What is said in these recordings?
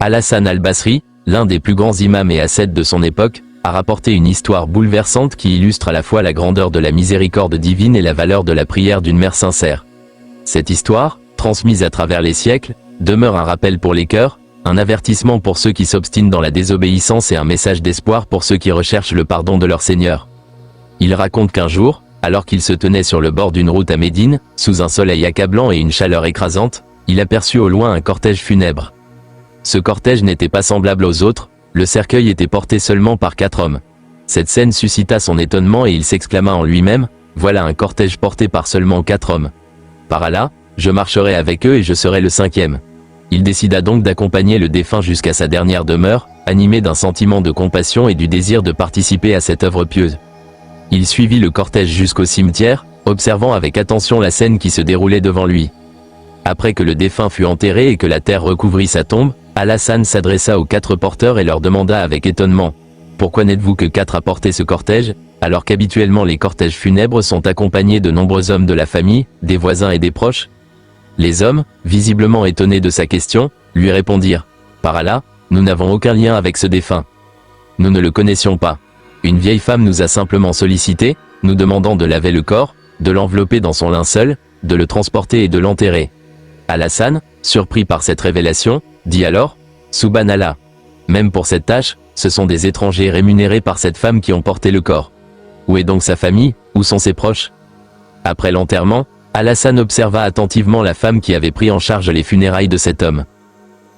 Al-Hassan al-Basri, l'un des plus grands imams et ascètes de son époque, a rapporté une histoire bouleversante qui illustre à la fois la grandeur de la miséricorde divine et la valeur de la prière d'une mère sincère. Cette histoire, transmise à travers les siècles, demeure un rappel pour les cœurs, un avertissement pour ceux qui s'obstinent dans la désobéissance et un message d'espoir pour ceux qui recherchent le pardon de leur Seigneur. Il raconte qu'un jour, alors qu'il se tenait sur le bord d'une route à Médine, sous un soleil accablant et une chaleur écrasante, il aperçut au loin un cortège funèbre. Ce cortège n'était pas semblable aux autres, le cercueil était porté seulement par 4 hommes. Cette scène suscita son étonnement et il s'exclama en lui-même, « Voilà un cortège porté par seulement 4 hommes. Par Allah, je marcherai avec eux et je serai le 5e. » Il décida donc d'accompagner le défunt jusqu'à sa dernière demeure, animé d'un sentiment de compassion et du désir de participer à cette œuvre pieuse. Il suivit le cortège jusqu'au cimetière, observant avec attention la scène qui se déroulait devant lui. Après que le défunt fut enterré et que la terre recouvrit sa tombe, Al-Hassan s'adressa aux 4 porteurs et leur demanda avec étonnement, « Pourquoi n'êtes-vous que 4 à porter ce cortège, alors qu'habituellement les cortèges funèbres sont accompagnés de nombreux hommes de la famille, des voisins et des proches ?» Les hommes, visiblement étonnés de sa question, lui répondirent, « Par Allah, nous n'avons aucun lien avec ce défunt. Nous ne le connaissions pas. Une vieille femme nous a simplement sollicité, nous demandant de laver le corps, de l'envelopper dans son linceul, de le transporter et de l'enterrer. » Al-Hassan, surpris par cette révélation, dit alors, « Subhanallah. Même pour cette tâche, ce sont des étrangers rémunérés par cette femme qui ont porté le corps. Où est donc sa famille, où sont ses proches ?» Après l'enterrement, Al-Hassan observa attentivement la femme qui avait pris en charge les funérailles de cet homme.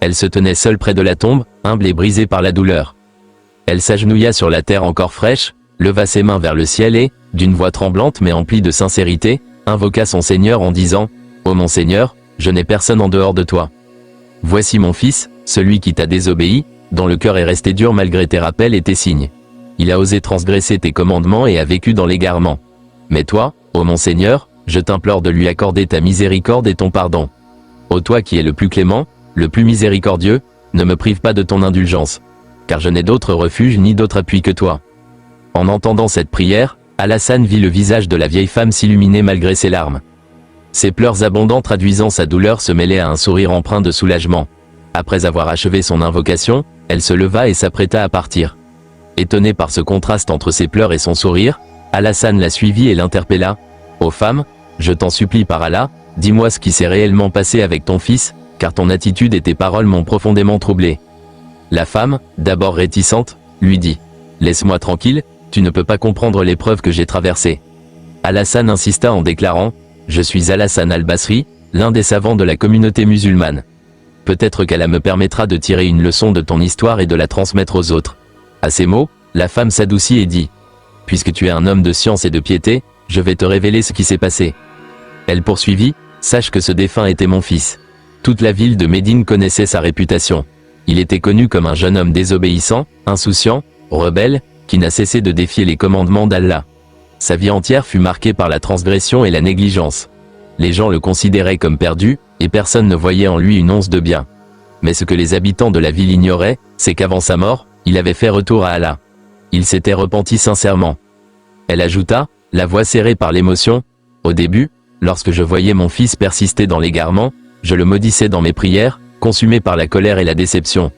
Elle se tenait seule près de la tombe, humble et brisée par la douleur. Elle s'agenouilla sur la terre encore fraîche, leva ses mains vers le ciel et, d'une voix tremblante mais emplie de sincérité, invoqua son Seigneur en disant, « Ô mon Seigneur, je n'ai personne en dehors de toi. Voici mon fils, celui qui t'a désobéi, dont le cœur est resté dur malgré tes rappels et tes signes. Il a osé transgresser tes commandements et a vécu dans l'égarement. Mais toi, ô mon Seigneur, je t'implore de lui accorder ta miséricorde et ton pardon. Ô toi qui es le plus clément, le plus miséricordieux, ne me prive pas de ton indulgence, car je n'ai d'autre refuge ni d'autre appui que toi. » En entendant cette prière, Al-Hassan vit le visage de la vieille femme s'illuminer malgré ses larmes. Ses pleurs abondants traduisant sa douleur se mêlaient à un sourire empreint de soulagement. Après avoir achevé son invocation, elle se leva et s'apprêta à partir. Étonné par ce contraste entre ses pleurs et son sourire, Al-Hassan la suivit et l'interpella. « Ô femme, je t'en supplie par Allah, dis-moi ce qui s'est réellement passé avec ton fils, car ton attitude et tes paroles m'ont profondément troublé. » La femme, d'abord réticente, lui dit, « Laisse-moi tranquille, tu ne peux pas comprendre l'épreuve que j'ai traversée. » Al-Hassan insista en déclarant, « Je suis Al-Hassan al-Basri, l'un des savants de la communauté musulmane. Peut-être qu'Allah me permettra de tirer une leçon de ton histoire et de la transmettre aux autres. » À ces mots, la femme s'adoucit et dit, « Puisque tu es un homme de science et de piété, je vais te révéler ce qui s'est passé. » Elle poursuivit, « Sache que ce défunt était mon fils. Toute la ville de Médine connaissait sa réputation. Il était connu comme un jeune homme désobéissant, insouciant, rebelle, qui n'a cessé de défier les commandements d'Allah. Sa vie entière fut marquée par la transgression et la négligence. Les gens le considéraient comme perdu, et personne ne voyait en lui une once de bien. Mais ce que les habitants de la ville ignoraient, c'est qu'avant sa mort, il avait fait retour à Allah. Il s'était repenti sincèrement. » Elle ajouta, la voix serrée par l'émotion, « Au début, lorsque je voyais mon fils persister dans l'égarement, je le maudissais dans mes prières, consumé par la colère et la déception.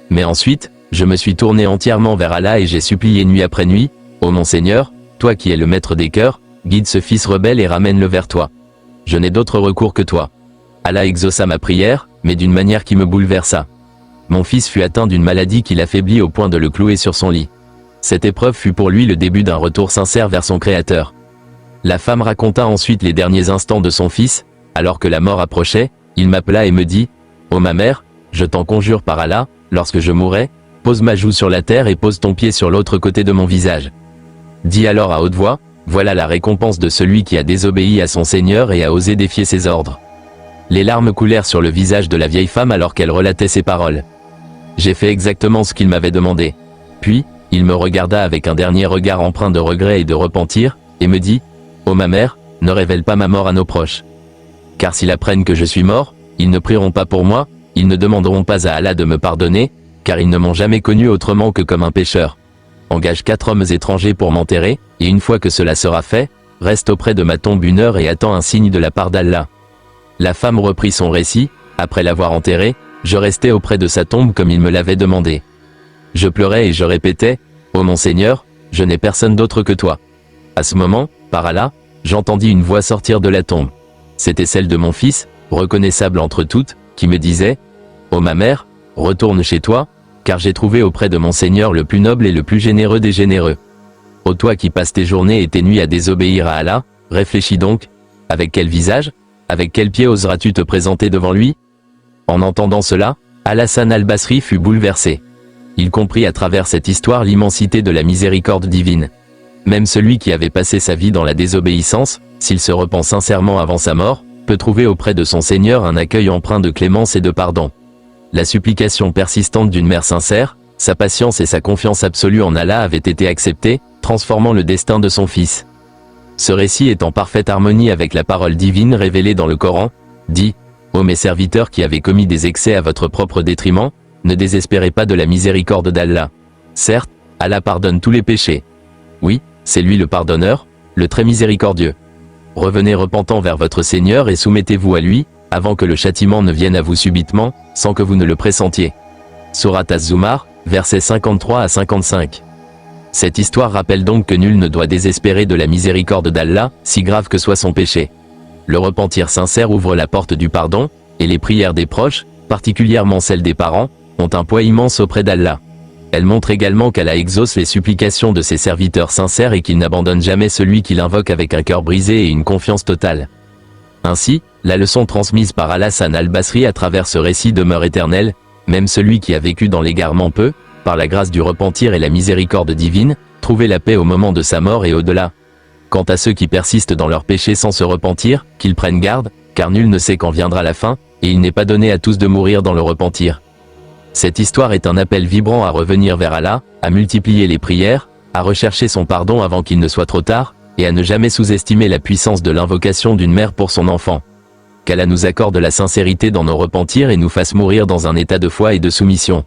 Mais ensuite, je me suis tourné entièrement vers Allah et j'ai supplié nuit après nuit, « Ô mon Seigneur, toi qui es le maître des cœurs, guide ce fils rebelle et ramène-le vers toi. Je n'ai d'autre recours que toi. » Allah exauça ma prière, mais d'une manière qui me bouleversa. Mon fils fut atteint d'une maladie qui l'affaiblit au point de le clouer sur son lit. Cette épreuve fut pour lui le début d'un retour sincère vers son Créateur. La femme raconta ensuite les derniers instants de son fils. Alors que la mort approchait, il m'appela et me dit, « Ô ma mère, je t'en conjure par Allah, lorsque je mourrai, pose ma joue sur la terre et pose ton pied sur l'autre côté de mon visage. » Dis alors à haute voix, « Voilà la récompense de celui qui a désobéi à son Seigneur et a osé défier ses ordres. » Les larmes coulèrent sur le visage de la vieille femme alors qu'elle relatait ces paroles. J'ai fait exactement ce qu'il m'avait demandé. Puis, il me regarda avec un dernier regard empreint de regret et de repentir, et me dit, « Ô ma mère, ne révèle pas ma mort à nos proches. Car s'ils apprennent que je suis mort, ils ne prieront pas pour moi, ils ne demanderont pas à Allah de me pardonner, car ils ne m'ont jamais connu autrement que comme un pécheur. Engage 4 hommes étrangers pour m'enterrer, et une fois que cela sera fait, reste auprès de ma tombe 1 heure et attends un signe de la part d'Allah. » La femme reprit son récit. Après l'avoir enterré, Je restais auprès de sa tombe comme il me l'avait demandé. Je pleurais et je répétais, « Ô mon Seigneur, je n'ai personne d'autre que toi. » À ce moment, par Allah, j'entendis une voix sortir de la tombe. C'était celle de mon fils, reconnaissable entre toutes, qui me disait, « Ô ma mère, retourne chez toi, car j'ai trouvé auprès de mon Seigneur le plus noble et le plus généreux des généreux. Ô toi qui passes tes journées et tes nuits à désobéir à Allah, réfléchis donc, avec quel visage, avec quel pied oseras-tu te présenter devant lui ?» En entendant cela, Al-Hassan al-Basri fut bouleversé. Il comprit à travers cette histoire l'immensité de la miséricorde divine. Même celui qui avait passé sa vie dans la désobéissance, s'il se repent sincèrement avant sa mort, peut trouver auprès de son Seigneur un accueil empreint de clémence et de pardon. La supplication persistante d'une mère sincère, sa patience et sa confiance absolue en Allah avaient été acceptées, transformant le destin de son fils. Ce récit est en parfaite harmonie avec la parole divine révélée dans le Coran, dit « Ô mes serviteurs qui avez commis des excès à votre propre détriment, ne désespérez pas de la miséricorde d'Allah. Certes, Allah pardonne tous les péchés. Oui, c'est lui le pardonneur, le très miséricordieux. Revenez repentant vers votre Seigneur et soumettez-vous à lui, avant que le châtiment ne vienne à vous subitement, sans que vous ne le pressentiez. » Sourate Az-Zumar, versets 53 à 55. Cette histoire rappelle donc que nul ne doit désespérer de la miséricorde d'Allah, si grave que soit son péché. Le repentir sincère ouvre la porte du pardon, et les prières des proches, particulièrement celles des parents, ont un poids immense auprès d'Allah. Elle montre également qu'Allah exauce les supplications de ses serviteurs sincères et qu'il n'abandonne jamais celui qui l'invoque avec un cœur brisé et une confiance totale. Ainsi, la leçon transmise par Al-Hassan al-Basri à travers ce récit demeure éternelle, même celui qui a vécu dans l'égarement peut, par la grâce du repentir et la miséricorde divine, trouver la paix au moment de sa mort et au-delà. Quant à ceux qui persistent dans leurs péchés sans se repentir, qu'ils prennent garde, car nul ne sait quand viendra la fin, et il n'est pas donné à tous de mourir dans le repentir. Cette histoire est un appel vibrant à revenir vers Allah, à multiplier les prières, à rechercher son pardon avant qu'il ne soit trop tard, et à ne jamais sous-estimer la puissance de l'invocation d'une mère pour son enfant. Qu'Allah nous accorde la sincérité dans nos repentirs et nous fasse mourir dans un état de foi et de soumission.